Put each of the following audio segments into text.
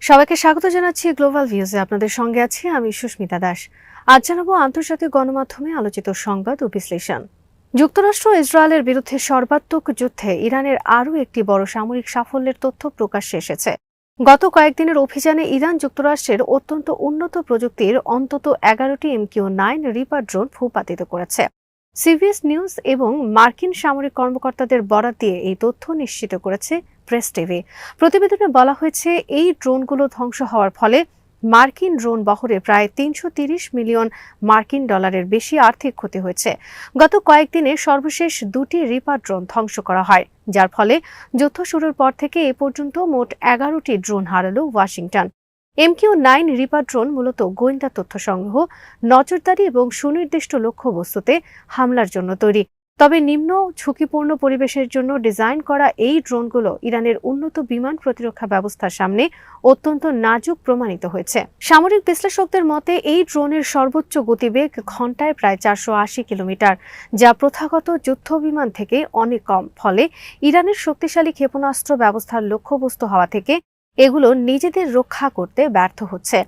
সবাইকে স্বাগত জানাচ্ছি গ্লোবাল ভিউজে। আপনাদের সঙ্গে আছি আমি সুস্মিতা দাস। আজ জানাবো আন্তর্জাতিক গণমাধ্যমে আলোচিত সংবাদ ও বিশ্লেষণ। যুক্তরাষ্ট্র ইসরায়েলের বিরুদ্ধে সর্বাত্মক যুদ্ধে ইরানের আরও একটি বড় সামরিক সাফল্যের তথ্য প্রকাশ্যে এসেছে। গত কয়েকদিনের অভিযানে ইরান যুক্তরাষ্ট্রের অত্যন্ত উন্নত প্রযুক্তির অন্তত 11টি MQ-9 রিপার ড্রোন ভূপাতিত করেছে। সিবিএস নিউজ এবং মার্কিন সামরিক কর্মকর্তাদের বরাত দিয়ে এই তথ্য নিশ্চিত করেছে প্রেস টিভি। প্রতিবেদনে বলা হয়েছে, এই ড্রোনগুলো ধ্বংস হওয়ার ফলে মার্কিন ড্রোন বহরে প্রায় 330 মিলিয়ন মার্কিন ডলারের বেশি আর্থিক ক্ষতি হয়েছে। গত কয়েকদিনে সর্বশেষ 2টি রিপার ড্রোন ধ্বংস করা হয়, যার ফলে যুদ্ধ শুরুর পর থেকে এ পর্যন্ত মোট 11টি ড্রোন হারালো ওয়াশিংটন। MQ-9 রিপার ড্রোন মূলত গোয়েন্দা তথ্য সংগ্রহ, নজরদারি এবং সুনির্দিষ্ট লক্ষ্যবস্তুতে হামলার জন্য তৈরি। তবে নিম্ন ঝুঁকিপূর্ণ পরিবেশের জন্য ডিজাইন করা এই ড্রোনগুলো ইরানের উন্নত বিমান প্রতিরক্ষা ব্যবস্থার সামনে অত্যন্ত নাজুক প্রমাণিত হয়েছে। সামরিক বিশ্লেষকদের মতে, এই ড্রোনের সর্বোচ্চ গতিবেগ ঘন্টায় প্রায় 480 কিলোমিটার, যা প্রথাগত যুদ্ধ বিমান থেকে অনেক কম। ফলে ইরানের শক্তিশালী ক্ষেপণাস্ত্র ব্যবস্থার লক্ষ্যবস্তু হওয়া থেকে এগুলো নিজেদের রক্ষা করতে ব্যর্থ হচ্ছে।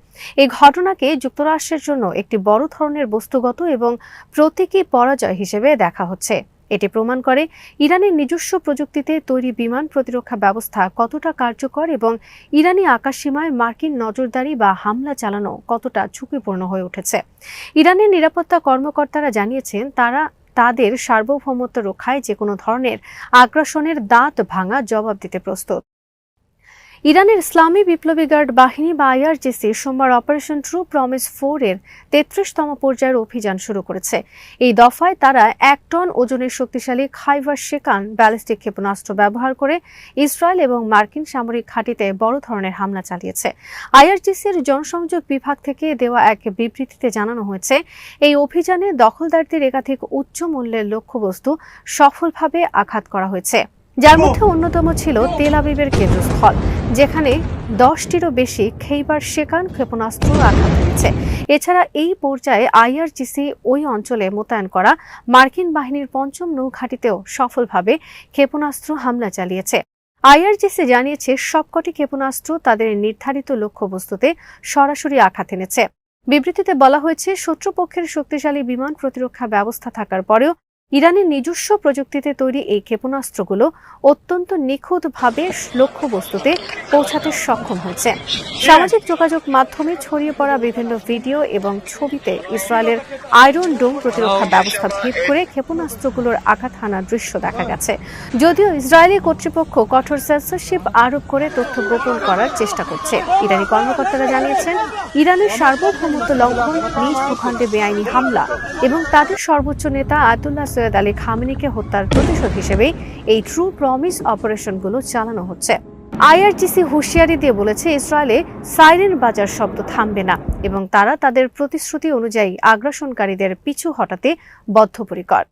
এই ঘটনাকে যুক্তরাষ্ট্রের জন্য একটি বড় ধরনের বস্তুগত এবং প্রতীকী পরাজয় হিসেবে দেখা হচ্ছে। এটি প্রমাণ করে ইরানের নিজস্ব প্রযুক্তিতে তৈরি বিমান প্রতিরক্ষা ব্যবস্থা কতটা কার্যকর এবং ইরানি আকাশসীমায় মার্কিন নজরদারি বা হামলা চালানো কতটা ঝুঁকিপূর্ণ হয়ে উঠেছে। ইরানের নিরাপত্তা কর্মকর্তারা জানিয়েছেন, তারা তাদের সার্বভৌমত্ব রক্ষায় যে কোনো ধরনের আগ্রাসনের দাঁত ভাঙা জবাব দিতে প্রস্তুত। ইরানের ইসলামী বিপ্লবী গার্ড বাহিনী বা IRGC সোমবার অপারেশন ট্রু প্রমিস 4 এর 33তম পর্যায়ের অভিযান শুরু করেছে। এই দফায় তারা 1 টন ওজনের শক্তিশালী খাইবার শেকান ব্যালিস্টিক ক্ষেপণাস্ত্র ব্যবহার করে ইসরায়েল এবং মার্কিন সামরিক ঘাঁটিতে বড় ধরনের হামলা চালিয়েছে। IRGCর জনসংযোগ বিভাগ থেকে দেওয়া এক বিবৃতিতে জানানো হয়েছে, এই অভিযানে দখলদারদের একাধিক উচ্চ মূল্যের লক্ষ্যবস্তু সফলভাবে আঘাত করা হয়েছে, যার মধ্যে অন্যতম ছিল তেল আবিবের কেন্দ্রস্থল, যেখানে 10টিরও বেশি খেইবার শেকান ক্ষেপণাস্ত্র আঘাত হয়েছে। এছাড়া এই পর্যায়ে IRGC ওই অঞ্চলে মোতায়েন করা মার্কিন বাহিনীর 5ম নৌঘাঁটিতেও সফলভাবে ক্ষেপণাস্ত্র হামলা চালিয়েছে। IRGC জানিয়েছে, সবকটি ক্ষেপণাস্ত্র তাদের নির্ধারিত লক্ষ্যবস্তুতে সরাসরি আঘাত এনেছে। বিবৃতিতে বলা হয়েছে, শত্রুপক্ষের শক্তিশালী বিমান প্রতিরক্ষা ব্যবস্থা থাকার পরেও ইরানের নিজস্ব প্রযুক্তিতে তৈরি এই ক্ষেপণাস্ত্রগুলো অত্যন্ত নিখুঁতভাবে লক্ষ্যবস্তুতে পৌঁছাতে সক্ষম হয়েছে। সামাজিক যোগাযোগ মাধ্যমে ছড়িয়ে পড়া বিভিন্ন ভিডিও এবং ছবিতে ইসরায়েলের আয়রন ডোম প্রতিরক্ষা ব্যবস্থা ভেদ করে ক্ষেপণাস্ত্রগুলোর আঘাত হানার দৃশ্য দেখা গেছে। যদিও ইসরায়েলি কর্তৃপক্ষ কঠোর সেন্সরশিপ আরোপ করে তথ্য গোপন করার চেষ্টা করছে। ইরানি কর্মকর্তারা জানিয়েছেন, ইরানের সার্বভৌমত্ব লঙ্ঘন, নিজ ভূখণ্ডে বেআইনি হামলা এবং তাদের সর্বোচ্চ নেতা আয়াতুল্লাহ সৈয়দ আলী খামেনিকে হত্যার প্রতিশোধ হিসেবে এই ট্রু প্রমিস অপারেশনগুলো চালানো হচ্ছে। IRGC হুঁশিয়ারি দিয়ে বলেছে, ইসরায়েলে সাইরেন বাজার শব্দ থামবে না এবং তারা তাদের প্রতিশ্রুতি অনুযায়ী আগ্রাসনকারীদের পিছু হটাতে বদ্ধপরিকর।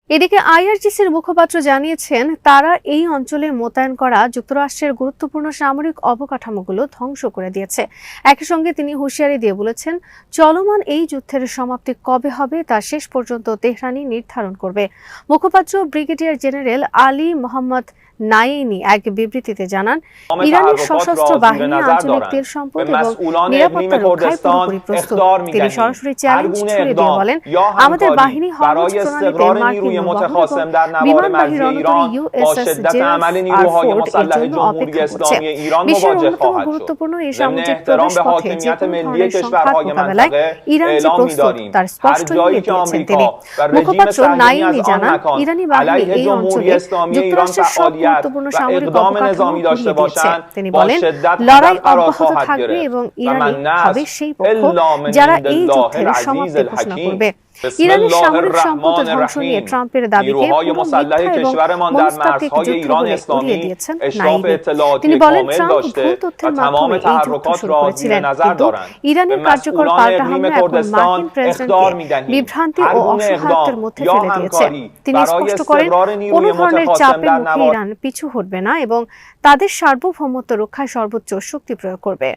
এদিকে IRGCর মুখপাত্র জানিয়েছেন, তারা এই অঞ্চলে মোতায়েন করা যুক্তরাষ্ট্রের গুরুত্বপূর্ণ সামরিক অবকাঠামোগুলো ধ্বংস করে দিয়েছে। একই সঙ্গে তিনি হুঁশিয়ারি দিয়ে বলেছেন, চলমান এই যুদ্ধের সমাপ্তি কবে হবে তা শেষ পর্যন্ত তেহরানই নির্ধারণ করবে। মুখপাত্র ব্রিগেডিয়ার জেনারেল আলী মোহাম্মদ নাইনি এক বিবৃতিতে জানান, ইরানের সশস্ত্র বাহিনী আঞ্চলিক তেল সম্পদ এবং নিরাপত্তা রক্ষায় পুরোপুরি প্রস্তুত। তিনি সরাসরি চ্যালেঞ্জ ছুড়ে দিয়ে বলেন, আমাদের বাহিনী হরমুজ প্রণালীতে মার্কিন বিমানবাহী রণতরী USS জেরাল্ড আর ফোর্ড এর জন্য অপেক্ষা করছে। বিশ্বের অন্যতম গুরুত্বপূর্ণ এই সামুদ্রিক প্রবেশ পথে যে কোনো ধরনের সংঘাত মোকাবেলায় ইরান যে প্রস্তুত তার স্পষ্ট ইঙ্গিত দিয়েছেন তিনি। মুখপাত্র নাইনি জানান, ইরানি বাহিনী এই অঞ্চলে যুক্তরাষ্ট্রের সব গুরুত্বপূর্ণ সামরিক অবকাঠামো গুঁড়িয়ে দিয়েছে। তিনি বলেন, লড়াই অব্যাহত থাকবে এবং ইরানি হবে সেই পক্ষ যারা এই যুদ্ধের সমাপ্তি ঘোষণা করবে। ইরানের সামরিক সম্পদ ধ্বংস নিয়ে ট্রাম্পের দাবিকে পুরো মিথ্যা এবং মনস্তাত্ত্বিক যুদ্ধ বলে উড়িয়ে দিয়েছেন নাইনি। তিনি বলেন, ট্রাম্প ভুল তথ্যের মাধ্যমে এই যুদ্ধ শুরু করেছিলেন, কিন্তু ইরানের কার্যকর পাল্টা হামলা এখন মার্কিন প্রেসিডেন্টকে বিভ্রান্তি ও অসহায়ত্বের মধ্যে ফেলে দিয়েছে। তিনি স্পষ্ট করেন, কোনো ধরনের চাপের মুখে ইরান পিছু হটবে না এবং তাদের সার্বভৌমত্ব রক্ষায় সর্বোচ্চ শক্তি প্রয়োগ করবে।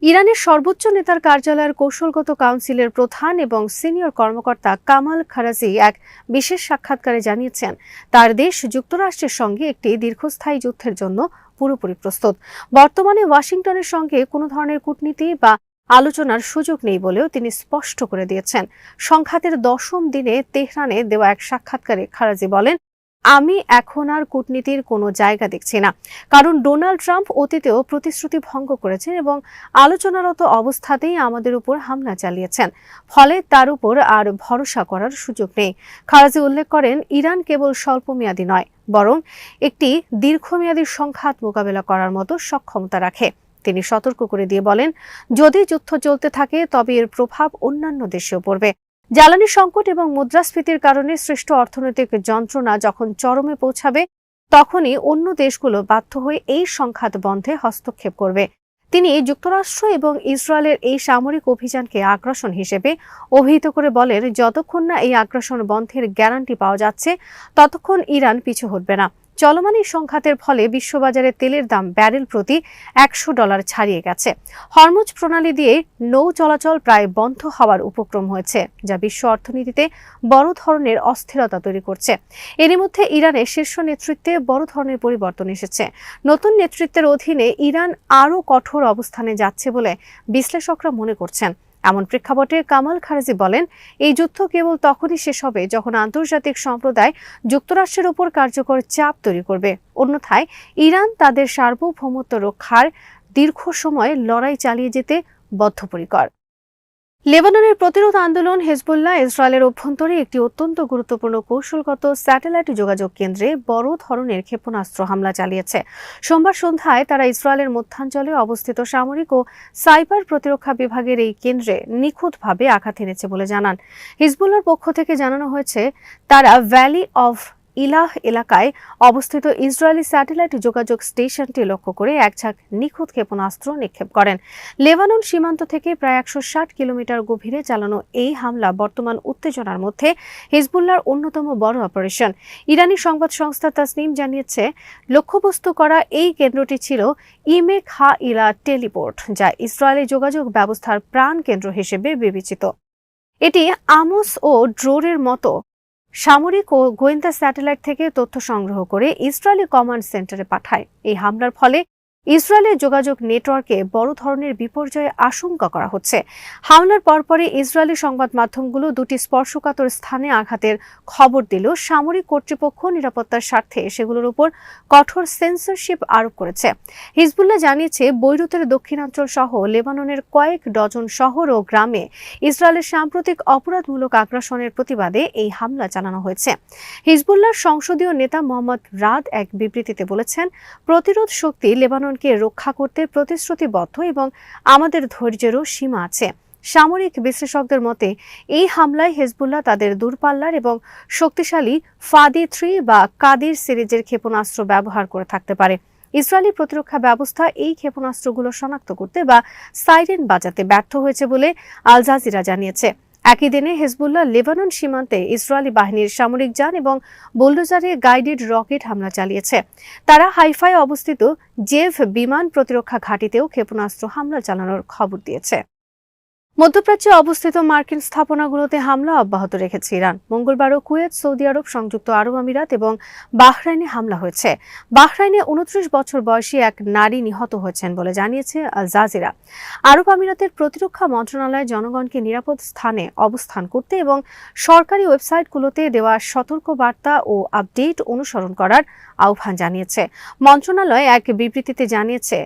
ইরানের সর্বোচ্চ নেতার কার্যালয়ের কৌশলগত কাউন্সিলের প্রধান এবং সিনিয়র কর্মকর্তা কামাল খারাজি এক বিশেষ সাক্ষাৎকারে জানিয়েছেন, তার দেশ যুক্তরাষ্ট্রের সঙ্গে একটি দীর্ঘস্থায়ী যুদ্ধের জন্য পুরোপুরি প্রস্তুত। বর্তমানে ওয়াশিংটনের সঙ্গে কোনো ধরনের কূটনীতি বা আলোচনার সুযোগ নেই বলেও তিনি স্পষ্ট করে দিয়েছেন। সংঘাতের 10ম দিনে তেহরানে দেওয়া এক সাক্ষাৎকারে খারাজি বলেন, আমি এখন আর কূটনীতির কোনো জায়গা দেখছি না, কারণ ডোনাল্ড ট্রাম্প অতীতেও প্রতিশ্রুতি ভঙ্গ করেছেন এবং আলোচনারত অবস্থাতেই আমাদের উপর হামলা চালিয়েছেন। ফলে তার উপর আর ভরসা করার সুযোগ নেই। খারাজি উল্লেখ করেন, ইরান কেবল স্বল্পমেয়াদী নয়, বরং একটি দীর্ঘমেয়াদী সংঘাত মোকাবেলা করার মতো সক্ষমতা রাখে। তিনি সতর্ক করে দিয়ে বলেন, যদি যুদ্ধ চলতে থাকে তবে এর প্রভাব অন্যান্য দেশেও পড়বে। জ্বালানি সংকট এবং মুদ্রাস্ফীতির কারণে সৃষ্ট অর্থনৈতিক যন্ত্রণা যখন চরমে পৌঁছাবে, তখনই অন্য দেশগুলো বাধ্য হয়ে এই সংঘাত বন্ধে হস্তক্ষেপ করবে। তিনি যুক্তরাষ্ট্র এবং ইসরায়েলের এই সামরিক অভিযানকে আগ্রাসন হিসেবে অভিহিত করে বলেন, যতক্ষণ না এই আগ্রাসন বন্ধের গ্যারান্টি পাওয়া যাচ্ছে, ততক্ষণ ইরান পিছু হটবে না। চলমান এই সংঘাতের ফলে বিশ্ববাজারে তেলের দাম ব্যারেল প্রতি $100 ছাড়িয়ে গেছে। হরমুজ প্রণালী দিয়ে নৌ চলাচল প্রায় বন্ধ হওয়ার উপক্রম হয়েছে, যা বিশ্ব অর্থনীতিতে বড় ধরনের অস্থিরতা তৈরি করছে। এরই মধ্যে ইরানের শীর্ষ নেতৃত্বে বড় ধরনের পরিবর্তন এসেছে। নতুন নেতৃত্বের অধীনে ইরান আরও কঠোর অবস্থানে যাচ্ছে বলে বিশ্লেষকরা মনে করছেন। এমন প্রেক্ষাপটে কামাল খারেজি বলেন, এই যুদ্ধ কেবল তখনই শেষ হবে যখন আন্তর্জাতিক সম্প্রদায় যুক্তরাষ্ট্রের উপর কার্যকর চাপ তৈরি করবে। অন্যথায় ইরান তাদের সার্বভৌমত্ব রক্ষার দীর্ঘ সময় লড়াই চালিয়ে যেতে বদ্ধপরিকর। লেবাননের প্রতিরোধ আন্দোলন হিজবুল্লাহ ইসরায়েলের অভ্যন্তরে একটি অত্যন্ত গুরুত্বপূর্ণ কৌশলগত স্যাটেলাইট যোগাযোগ কেন্দ্রে বড় ধরনের ক্ষেপণাস্ত্র হামলা চালিয়েছে। সোমবার সন্ধ্যায় তারা ইসরায়েলের মধ্যাঞ্চলে অবস্থিত সামরিক ও সাইবার প্রতিরক্ষা বিভাগের এই কেন্দ্রে নিখুঁতভাবে আঘাত এনেছে বলে জানান। হিজবুল্লাহর পক্ষ থেকে জানানো হয়েছে, তারা ভ্যালি অফ ইলাহ এলাকায় অবস্থিত ইসরায়েলি স্যাটেলাইট যোগাযোগ স্টেশনটি লক্ষ্য করে এক ঝাঁক নিখুঁত ক্ষেপণাস্ত্র নিক্ষেপ করেন। লেবানন সীমান্ত থেকে প্রায় 160 কিলোমিটার গভীরে চালানো এই হামলা বর্তমান উত্তেজনার মধ্যে হিজবুল্লাহর অন্যতম বড় অপারেশন। ইরানি সংবাদ সংস্থা তাসনিম জানিয়েছে, লক্ষ্যবস্তু করা এই কেন্দ্রটি ছিল ইমে খা ইলা টেলিপোর্ট, যা ইসরায়েলি যোগাযোগ ব্যবস্থার প্রাণ কেন্দ্র হিসেবে বিবেচিত। এটি আমোস ও ড্রোরের মতো সামরিক ও গোয়েন্দা স্যাটেলাইট থেকে তথ্য সংগ্রহ করে ইসরায়েলি কমান্ড সেন্টারে পাঠায়। এই হামলার ফলে ইসরায়েলের যোগাযোগ নেটওয়ার্কে বড় ধরনের বিপর্যয়ের আশঙ্কা করা হচ্ছে। হামলার পরপরই ইসরায়েলি সংবাদ মাধ্যমগুলো দুটি স্পর্শকাতর স্থানে আঘাতের খবর দিলেও সামরিক কর্তৃপক্ষ নিরাপত্তার স্বার্থে সেগুলোর উপর কঠোর সেন্সরশিপ আরোপ করেছে। হিজবুল্লাহ জানিয়েছে, বৈরুতের দক্ষিণাঞ্চল সহ লেবাননের কয়েক ডজন শহর ও গ্রামে ইসরায়েলের সাম্প্রতিক অপরাধমূলক আগ্রাসনের প্রতিবাদে এই হামলা চালানো হয়েছে। হিজবুল্লাহর সংসদীয় নেতা মোহাম্মদ রাদ এক বিবৃতিতে বলেছেন, প্রতিরোধ শক্তি লেবানন রক্ষা করতে প্রতিশ্রুতিবদ্ধ এবং আমাদের ধৈর্যেরও সীমা আছে। সামরিক বিশ্লেষকদের মতে, এই হামলায় হিজবুল্লাহ তাদের দূরপাল্লার এবং শক্তিশালী ফাদি-3 বা কাদির সিরিজের ক্ষেপণাস্ত্র ব্যবহার করে থাকতে পারে। ইসরায়েলি প্রতিরক্ষা ব্যবস্থা এই ক্ষেপণাস্ত্রগুলো শনাক্ত করতে বা সাইরেন বাজাতে ব্যর্থ হয়েছে বলে আল জাজিরা জানিয়েছে। একই দিনে হিজবুল্লাহ লেবানন সীমান্তে ইসরায়েলি বাহিনীর সামরিক যান এবং বুলডোজারে গাইডেড রকেট হামলা চালিয়েছে। তারা হাইফায় অবস্থিত জেভ বিমান প্রতিরক্ষা ঘাঁটিতেও ক্ষেপণাস্ত্র হামলা চালানোর খবর দিয়েছে। মধ্যপ্রাচ্যে অবস্থিত মার্কিন স্থাপনাগুলোতে হামলা অব্যাহত রেখেছে ইরান। মঙ্গলবারও কুয়েত, সৌদি আরব, সংযুক্ত আরব আমিরাত এবং বাহরাইনে হামলা হয়েছে। বাহরাইনে 29 বছর বয়সী এক নারী নিহত হয়েছেন বলে জানিয়েছে আল জাজিরা। আরব আমিরাতের প্রতিরক্ষা মন্ত্রণালয় জনগণকে নিরাপদ স্থানে অবস্থান করতে এবং সরকারি ওয়েবসাইটগুলোতে দেওয়া সতর্কবার্তা ও আপডেট অনুসরণ করার আহ্বান জানিয়েছে। মন্ত্রণালয় এক বিবৃতিতে জানিয়েছে,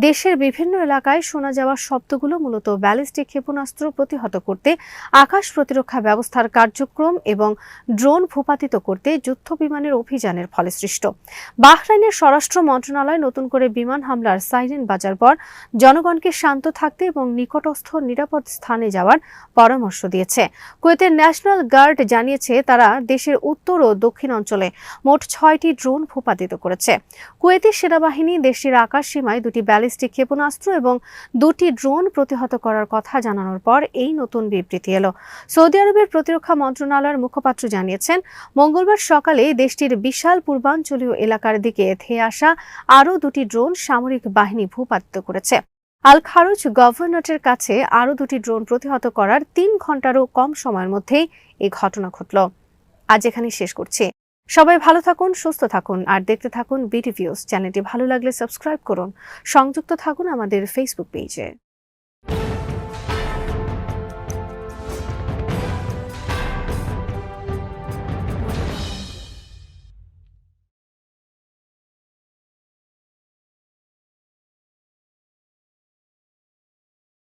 দেশের বিভিন্ন এলাকায় শোনা যাওয়া শব্দগুলো মূলত ব্যালিস্টিক ক্ষেপণাস্ত্র প্রতিহত করতে, আকাশ প্রতিরক্ষা ব্যবস্থার কার্যক্রম এবং ড্রোন ভূপাতিত করতে যুদ্ধ বিমানের অভিযানের ফলে সৃষ্ট। বাহরাইনের স্বরাষ্ট্র মন্ত্রণালয় নতুন করে বিমান হামলার সাইরেন বাজার পর জনগণকে শান্ত থাকতে এবং নিকটস্থ নিরাপদ স্থানে যাওয়ার পরামর্শ দিয়েছে। কুয়েতের ন্যাশনাল গার্ড জানিয়েছে, তারা দেশের উত্তর ও দক্ষিণ অঞ্চলে মোট 6টি ড্রোন ভূপাতিত করেছে। কুয়েতি সেনাবাহিনী দেশটির আকাশ সীমায় 2টি ব্যালিস্টিক ক্ষেপণাস্ত্র এবং 2টি ড্রোন প্রতিহত করার কথা জানানোর পর এই নতুন বিবৃতি এলো। সৌদি আরবের প্রতিরক্ষা মন্ত্রণালয়ের মুখপাত্র জানিয়েছেন, মঙ্গলবার সকালে দেশটির বিশাল পূর্বাঞ্চলীয় এলাকার দিকে ধেয়ে আসা আরও 2টি ড্রোন সামরিক বাহিনী ভূপাতিত করেছে। আল খারুজ গভর্নরেটের কাছে আরও 2টি ড্রোন প্রতিহত করার 3 ঘন্টারও কম সময়ের মধ্যেই এই ঘটনা ঘটল। আজ এখানে শেষ করছি। সবাই ভালো থাকুন, সুস্থ থাকুন আর দেখতে থাকুন বিডি ভিউজ। চ্যানেলটি ভালো লাগলে সাবস্ক্রাইব করুন। সংযুক্ত থাকুন আমাদের ফেসবুক পেজে।